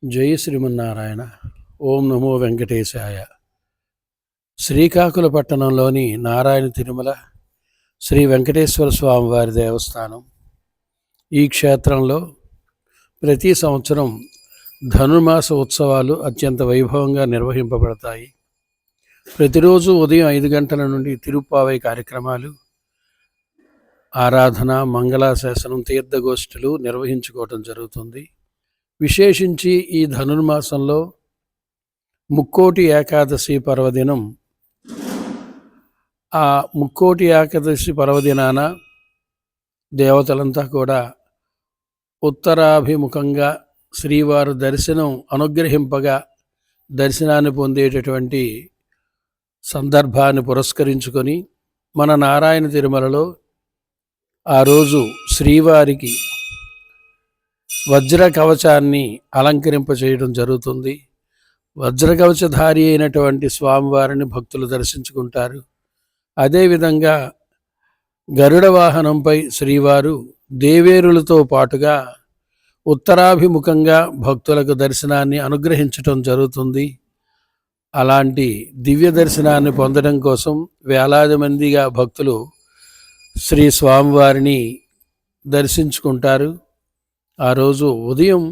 జై శ్రీమన్నారాయణ. ఓం నమో వెంకటేశాయ. శ్రీకాకుళ పట్టణంలోని నారాయణ తిరుమల శ్రీ వెంకటేశ్వర స్వామి వారి దేవస్థానం. ఈ క్షేత్రంలో ప్రతి సంవత్సరం ధనుర్మాస ఉత్సవాలు అత్యంత వైభవంగా నిర్వహింపబడతాయి. ప్రతిరోజు ఉదయం 5 గంటల నుండి తిరుప్పావై కార్యక్రమాలు, ఆరాధన, మంగళాశాసనం, తీర్థగోష్ఠులు నిర్వహించుకోవటం జరుగుతుంది. విశేషించి ఈ ధనుర్మాసంలో ముక్కోటి ఏకాదశి పర్వదినం, ఆ ముక్కోటి ఏకాదశి పర్వదినాన దేవతలంతా కూడా ఉత్తరాభిముఖంగా శ్రీవారు దర్శనం అనుగ్రహింపగా దర్శనాన్ని పొందేటటువంటి సందర్భాన్ని పురస్కరించుకొని మన నారాయణ తిరుమలలో ఆ రోజు శ్రీవారికి వజ్ర కవచాన్ని అలంకరింపచేయడం జరుగుతుంది. వజ్రకవచధారి అయినటువంటి స్వామివారిని భక్తులు దర్శించుకుంటారు. అదేవిధంగా గరుడ వాహనంపై శ్రీవారు దేవేరులతో పాటుగా ఉత్తరాభిముఖంగా భక్తులకు దర్శనాన్ని అనుగ్రహించటం జరుగుతుంది. అలాంటి దివ్య దర్శనాన్ని పొందడం కోసం వేలాది మందిగా భక్తులు శ్రీ స్వామివారిని దర్శించుకుంటారు. ఆ రోజు ఉదయం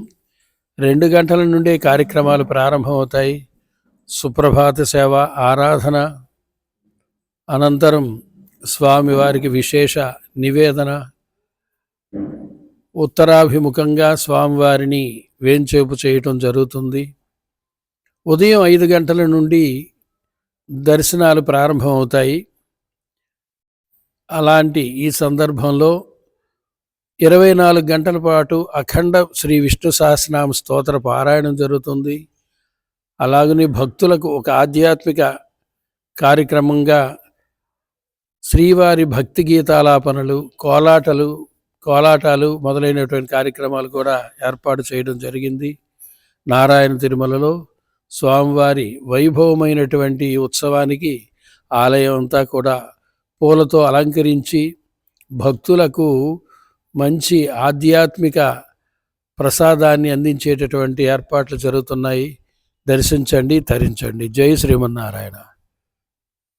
2 గంటల నుండే కార్యక్రమాలు ప్రారంభమవుతాయి. సుప్రభాత సేవ, ఆరాధన అనంతరం స్వామివారికి విశేష నివేదన, ఉత్తరాభిముఖంగా స్వామివారిని వేంచేపు చేయటం జరుగుతుంది. ఉదయం 5 గంటల నుండి దర్శనాలు ప్రారంభమవుతాయి. అలాంటి ఈ సందర్భంలో 24 గంటల పాటు అఖండ శ్రీ విష్ణు సహస్రనామ స్తోత్ర పారాయణం జరుగుతుంది. అలాగని భక్తులకు ఒక ఆధ్యాత్మిక కార్యక్రమంగా శ్రీవారి భక్తి గీతాలాపనలు, కోలాటాలు మొదలైనటువంటి కార్యక్రమాలు కూడా ఏర్పాటు చేయడం జరిగింది. నారాయణ తిరుమలలో స్వామివారి వైభవమైనటువంటి ఉత్సవానికి ఆలయం అంతా కూడా పూలతో అలంకరించి భక్తులకు మంచి ఆధ్యాత్మిక ప్రసాదాన్ని అందించేటటువంటి ఏర్పాట్లు జరుగుతున్నాయి. దర్శించండి, తరించండి. జై శ్రీమన్నారాయణ.